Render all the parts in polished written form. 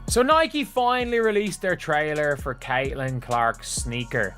So Nike finally released their trailer for Caitlin Clark's sneaker.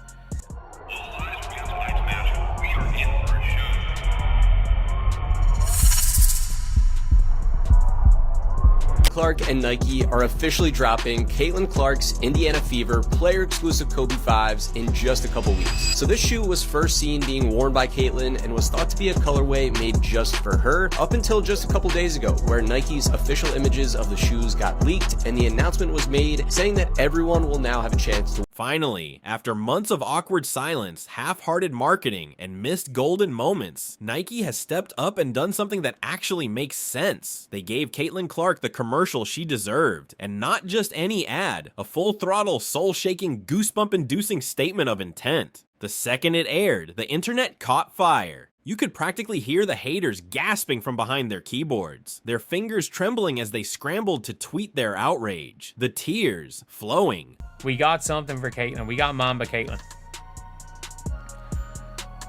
Clark and Nike are officially dropping Caitlin Clark's Indiana Fever player-exclusive Kobe 5s in just a couple weeks. So this shoe was first seen being worn by Caitlin and was thought to be a colorway made just for her up until just a couple days ago, where Nike's official images of the shoes got leaked and the announcement was made saying that everyone will now have a chance to. Finally, after months of awkward silence, half-hearted marketing, and missed golden moments, Nike has stepped up and done something that actually makes sense. They gave Caitlin Clark the commercial she deserved, and not just any ad, a full-throttle, soul-shaking, goosebump-inducing statement of intent. The second it aired, the internet caught fire. You could practically hear the haters gasping from behind their keyboards, their fingers trembling as they scrambled to tweet their outrage, the tears flowing. We got something for Caitlin. We got Mamba Caitlin.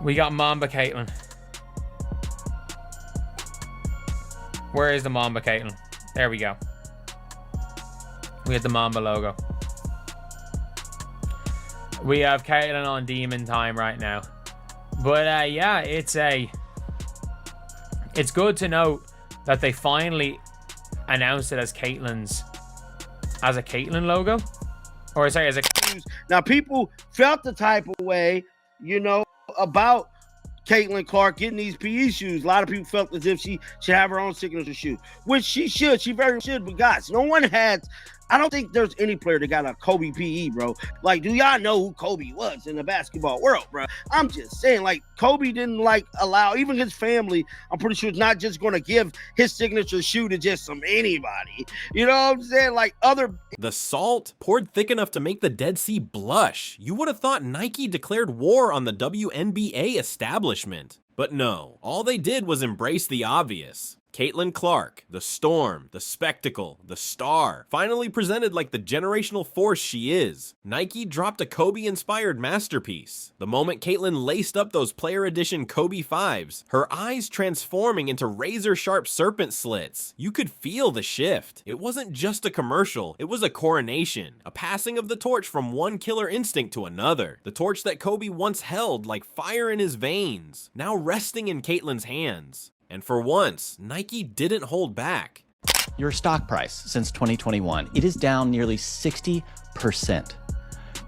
We got Mamba Caitlin. Where is the Mamba Caitlin? There we go. We have the Mamba logo. We have Caitlin on demon time right now. But yeah, it's good to note that they finally announced it as Caitlin's, as a Caitlin logo. Or sorry, as a... Now, people felt the type of way, you know, about Caitlin Clark getting these PE shoes. A lot of people felt as if she should have her own signature shoe, which she should. She very should. But guys, no one had... I don't think there's any player that got a Kobe PE, bro. Like, do y'all know who Kobe was in the basketball world, bro? I'm just saying, like, Kobe didn't, like, allow, even his family, I'm pretty sure, is not just going to give his signature shoe to just some anybody. You know what I'm saying? Like, other... The salt poured thick enough to make the Dead Sea blush. You would have thought Nike declared war on the WNBA establishment. But no, all they did was embrace the obvious. Caitlin Clark, the storm, the spectacle, the star, finally presented like the generational force she is. Nike dropped a Kobe-inspired masterpiece. The moment Caitlin laced up those player edition Kobe 5s, her eyes transforming into razor-sharp serpent slits. You could feel the shift. It wasn't just a commercial, it was a coronation, a passing of the torch from one killer instinct to another. The torch that Kobe once held like fire in his veins, now resting in Caitlin's hands. And for once, Nike didn't hold back. Your stock price since 2021, it is down nearly 60%.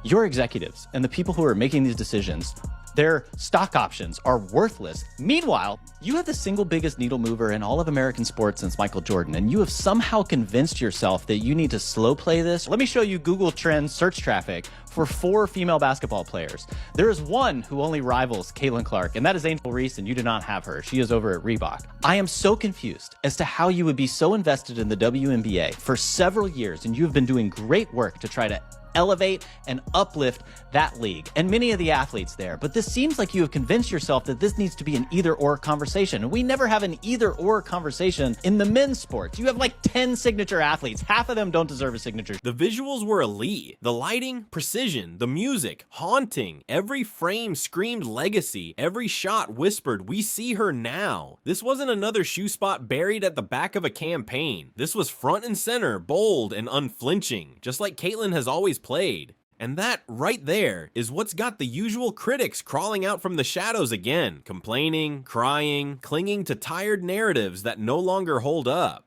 Your executives and the people who are making these decisions, their stock options are worthless. Meanwhile, you have the single biggest needle mover in all of American sports since Michael Jordan, and you have somehow convinced yourself that you need to slow play this. Let me show you Google Trends search traffic for 4 female basketball players. There is one who only rivals Caitlin Clark, and that is Angel Reese, and you do not have her. She is over at Reebok. I am so confused as to how you would be so invested in the WNBA for several years, and you have been doing great work to try to elevate and uplift that league and many of the athletes there. But this seems like you have convinced yourself that this needs to be an either-or conversation. And we never have an either-or conversation in the men's sports. You have like 10 signature athletes. Half of them don't deserve a signature. The visuals were elite. The lighting, precision, the music, haunting. Every frame screamed legacy. Every shot whispered, "We see her now." This wasn't another shoe spot buried at the back of a campaign. This was front and center, bold and unflinching, just like Caitlin has always played. And that right there is what's got the usual critics crawling out from the shadows again, complaining, crying, clinging to tired narratives that no longer hold up.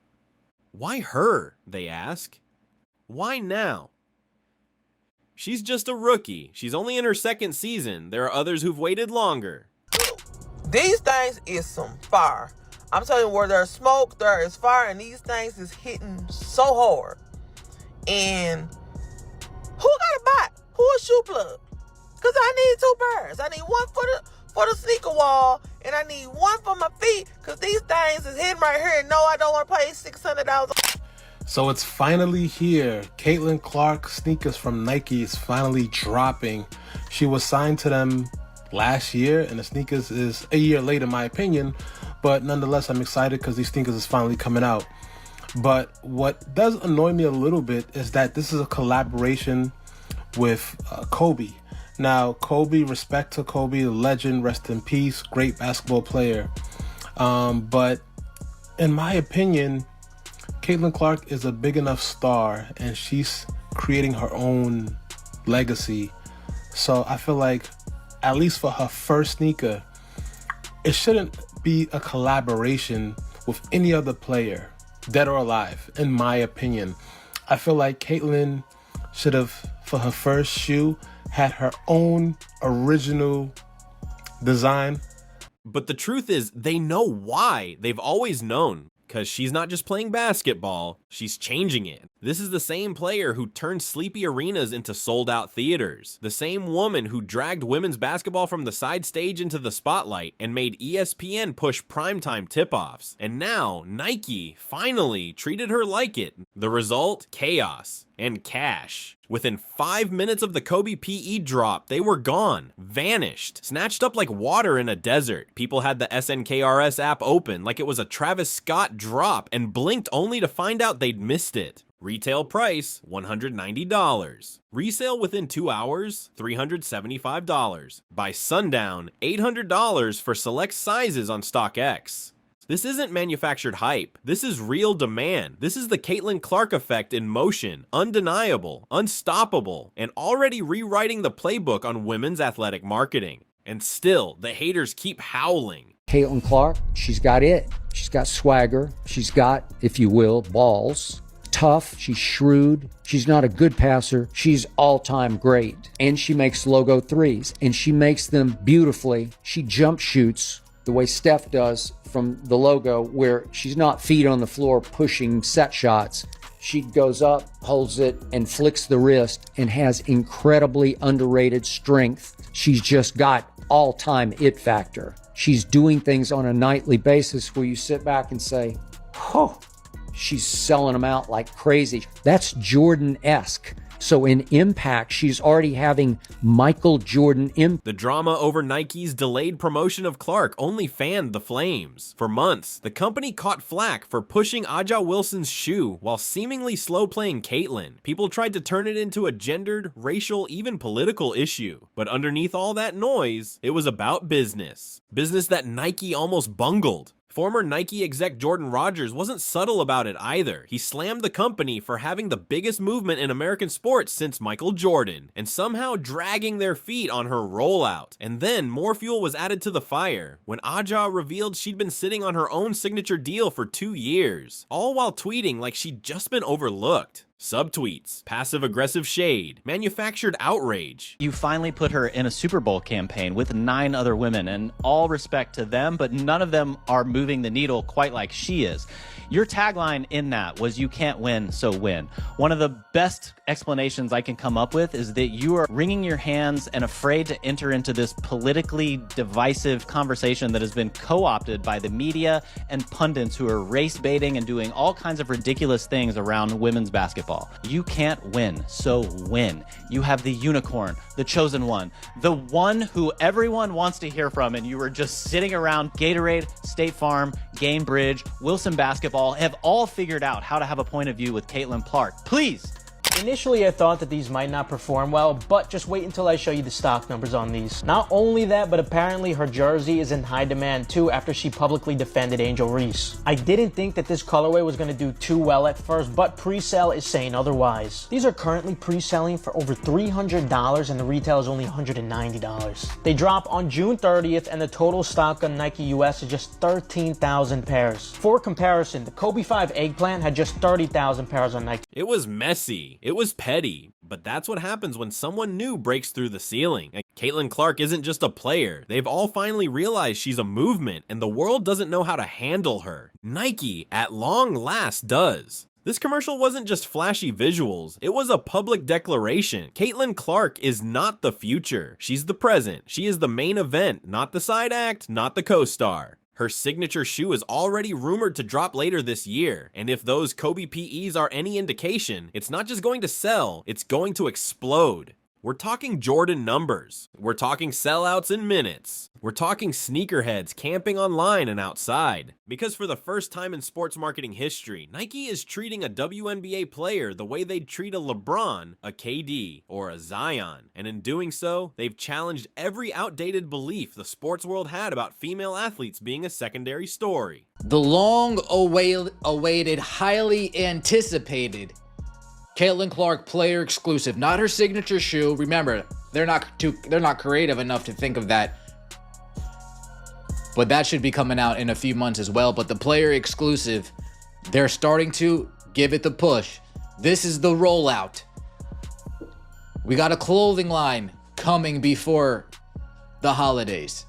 Why her, they ask. Why now? She's just a rookie. She's only in her second season. There are others who've waited longer. These things is some fire. I'm telling you, where there's smoke, there is fire, and these things is hitting so hard. And who got a bot? Who a shoe plug? Cause I need 2 pairs. I need one for the sneaker wall, and I need one for my feet. Cause these things is hitting right here. And no, I don't want to pay $600. So it's finally here. Caitlin Clark sneakers from Nike is finally dropping. She was signed to them last year, and the sneakers is a year late in my opinion. But nonetheless, I'm excited because these sneakers is finally coming out. But what does annoy me a little bit is that this is a collaboration with Kobe. Now, Kobe, respect to Kobe, the legend, rest in peace, great basketball player. But in my opinion, Caitlin Clark is a big enough star and she's creating her own legacy. So I feel like, at least for her first sneaker, it shouldn't be a collaboration with any other player, dead or alive, in my opinion. I feel like Caitlin should have, for her first shoe, had her own original design. But the truth is, they know why. They've always known. Because she's not just playing basketball, she's changing it. This is the same player who turned sleepy arenas into sold-out theaters. The same woman who dragged women's basketball from the side stage into the spotlight and made ESPN push primetime tip-offs. And now, Nike finally treated her like it. The result? Chaos and cash. Within 5 minutes of the Kobe PE drop, they were gone, vanished, snatched up like water in a desert. People had the SNKRS app open like it was a Travis Scott drop and blinked only to find out they'd missed it. Retail price, $190. Resale within 2 hours, $375. By sundown, $800 for select sizes on StockX. This isn't manufactured hype. This is real demand. This is the Caitlin Clark effect in motion. Undeniable, unstoppable, and already rewriting the playbook on women's athletic marketing. And still, the haters keep howling. Caitlin Clark, she's got it. She's got swagger. She's got, if you will, balls. Tough. She's shrewd. She's not a good passer. She's all-time great. And she makes logo threes. And she makes them beautifully. She jump shoots the way Steph does from the logo, where she's not feet on the floor pushing set shots. She goes up, holds it, and flicks the wrist, and has incredibly underrated strength. She's just got all-time it factor. She's doing things on a nightly basis where you sit back and say, oh, she's selling them out like crazy. That's Jordan-esque. So in impact, she's already having Michael Jordan impact. The drama over Nike's delayed promotion of Clark only fanned the flames. For months, the company caught flack for pushing Aja Wilson's shoe while seemingly slow-playing Caitlin. People tried to turn it into a gendered, racial, even political issue. But underneath all that noise, it was about business. Business that Nike almost bungled. Former Nike exec Jordan Rodgers wasn't subtle about it either. He slammed the company for having the biggest movement in American sports since Michael Jordan, and somehow dragging their feet on her rollout. And then more fuel was added to the fire when Aja revealed she'd been sitting on her own signature deal for 2 years, all while tweeting like she'd just been overlooked. Subtweets, passive-aggressive shade, manufactured outrage. You finally put her in a Super Bowl campaign with 9 other women, and all respect to them, but none of them are moving the needle quite like she is. Your tagline in that was, "You can't win, so win." One of the best explanations I can come up with is that you are wringing your hands and afraid to enter into this politically divisive conversation that has been co-opted by the media and pundits who are race baiting and doing all kinds of ridiculous things around women's basketball. You can't win, so win. You have the unicorn, the chosen one, the one who everyone wants to hear from, and you were just sitting around Gatorade, State Farm, Game Bridge, Wilson Basketball, have all figured out how to have a point of view with Caitlin Clark. Please. Initially, I thought that these might not perform well, but just wait until I show you the stock numbers on these. Not only that, but apparently her jersey is in high demand too after she publicly defended Angel Reese. I didn't think that this colorway was going to do too well at first, but pre-sale is saying otherwise. These are currently pre-selling for over $300 and the retail is only $190. They drop on June 30th and the total stock on Nike US is just 13,000 pairs. For comparison, the Kobe 5 Eggplant had just 30,000 pairs on Nike. It was messy. It was petty, but that's what happens when someone new breaks through the ceiling. Caitlin Clark isn't just a player. They've all finally realized she's a movement, and the world doesn't know how to handle her. Nike, at long last, does. This commercial wasn't just flashy visuals, it was a public declaration. Caitlin Clark is not the future. She's the present. She is the main event, not the side act, not the co-star. Her signature shoe is already rumored to drop later this year, and if those Kobe PEs are any indication, it's not just going to sell, it's going to explode. We're talking Jordan numbers. We're talking sellouts in minutes. We're talking sneakerheads camping online and outside. Because for the first time in sports marketing history, Nike is treating a WNBA player the way they'd treat a LeBron, a KD, or a Zion. And in doing so, they've challenged every outdated belief the sports world had about female athletes being a secondary story. The long-awaited, highly anticipated Caitlin Clark player exclusive, not her signature shoe. Remember, they're not creative enough to think of that. But that should be coming out in a few months as well. But the player exclusive, they're starting to give it the push. This is the rollout. We got a clothing line coming before the holidays.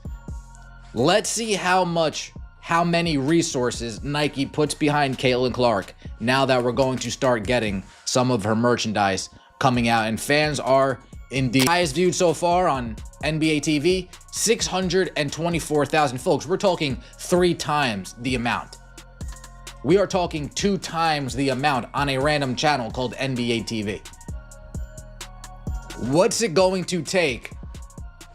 Let's see how many resources Nike puts behind Caitlin Clark now that we're going to start getting some of her merchandise coming out. And fans are indeed highest viewed so far on NBA TV, 624,000 folks. We're talking 3 times the amount. We are talking 2 times the amount on a random channel called NBA TV. What's it going to take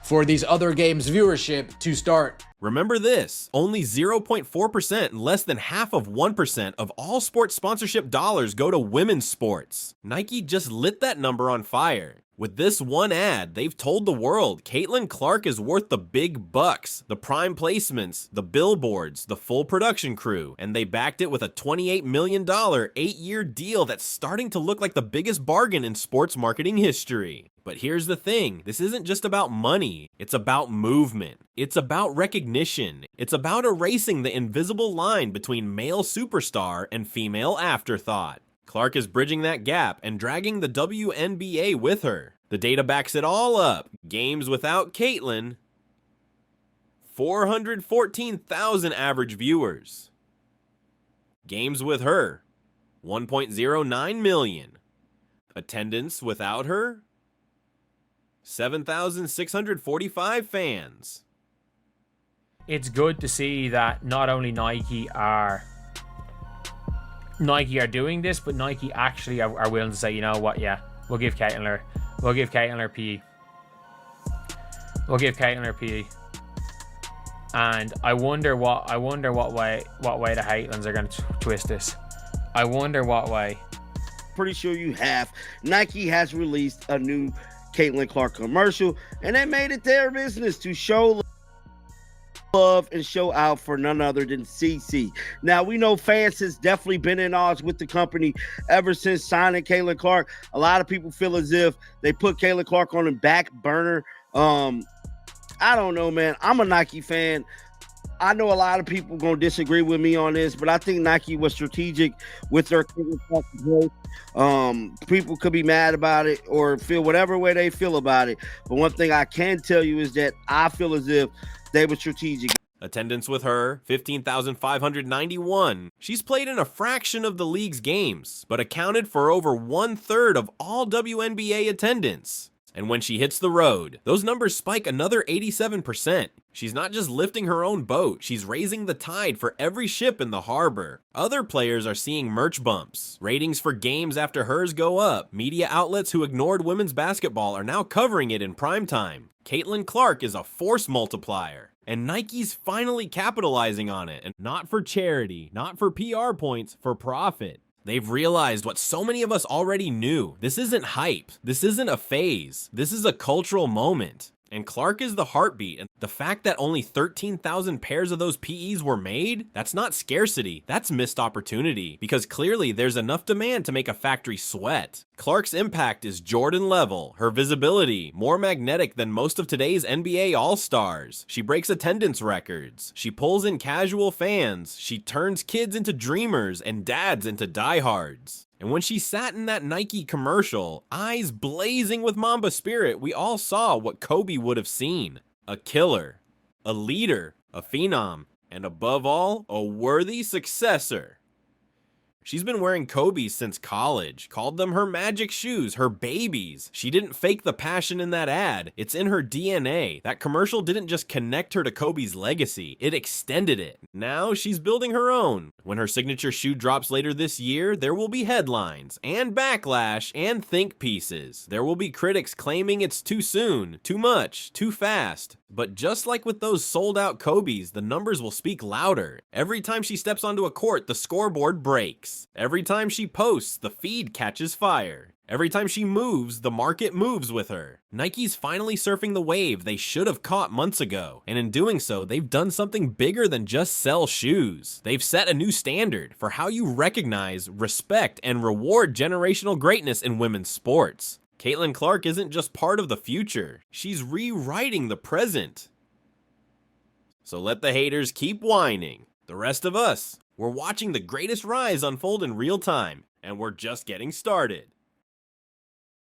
for these other games' viewership to start? Remember this, only 0.4% and less than half of 1% of all sports sponsorship dollars go to women's sports. Nike just lit that number on fire. With this one ad, they've told the world Caitlin Clark is worth the big bucks, the prime placements, the billboards, the full production crew, and they backed it with a $28 million 8-year deal that's starting to look like the biggest bargain in sports marketing history. But here's the thing, this isn't just about money, it's about movement. It's about recognition. It's about erasing the invisible line between male superstar and female afterthought. Clark is bridging that gap and dragging the WNBA with her. The data backs it all up. Games without Caitlin, 414,000 average viewers. Games with her, 1.09 million. Attendance without her, 7,645 fans. It's good to see that not only Nike are doing this, but Nike actually are willing to say, you know what, yeah, we'll give Caitlin her PE. We'll give Caitlin her PE. And I wonder what way the Hatelins are going to twist this. I wonder what way. Pretty sure you have. Nike has released a new Caitlin Clark commercial, and they made it their business to show love and show out for none other than CC. Now, we know fans has definitely been in odds with the company ever since signing Caitlin Clark. A lot of people feel as if they put Caitlin Clark on the back burner. I don't know, man. I'm a Nike fan. I know a lot of people gonna disagree with me on this, but I think Nike was strategic with their Caitlin Clark growth. People could be mad about it or feel whatever way they feel about it. But one thing I can tell you is that I feel as if they were strategic. Attendance with her, 15,591. She's played in a fraction of the league's games, but accounted for over 1/3 of all WNBA attendance. And when she hits the road, those numbers spike another 87%. She's not just lifting her own boat, she's raising the tide for every ship in the harbor. Other players are seeing merch bumps. Ratings for games after hers go up. Media outlets who ignored women's basketball are now covering it in primetime. Caitlin Clark is a force multiplier. And Nike's finally capitalizing on it. And not for charity, not for PR points, for profit. They've realized what so many of us already knew. This isn't hype. This isn't a phase. This is a cultural moment. And Clark is the heartbeat. And the fact that only 13,000 pairs of those PEs were made, that's not scarcity. That's missed opportunity. Because clearly there's enough demand to make a factory sweat. Clark's impact is Jordan level. Her visibility, more magnetic than most of today's NBA All-Stars. She breaks attendance records. She pulls in casual fans. She turns kids into dreamers and dads into diehards. And when she sat in that Nike commercial, eyes blazing with Mamba spirit, we all saw what Kobe would have seen. A killer, a leader, a phenom, and above all, a worthy successor. She's been wearing Kobe's since college, called them her magic shoes, her babies. She didn't fake the passion in that ad. It's in her DNA. That commercial didn't just connect her to Kobe's legacy, it extended it. Now she's building her own. When her signature shoe drops later this year, there will be headlines, and backlash, and think pieces. There will be critics claiming it's too soon, too much, too fast. But just like with those sold-out Kobe's, the numbers will speak louder. Every time she steps onto a court, the scoreboard breaks. Every time she posts, the feed catches fire. Every time she moves, the market moves with her. Nike's finally surfing the wave they should have caught months ago, and in doing so, they've done something bigger than just sell shoes. They've set a new standard for how you recognize, respect, and reward generational greatness in women's sports. Caitlin Clark isn't just part of the future, she's rewriting the present. So let the haters keep whining. The rest of us, we're watching the greatest rise unfold in real time, and we're just getting started.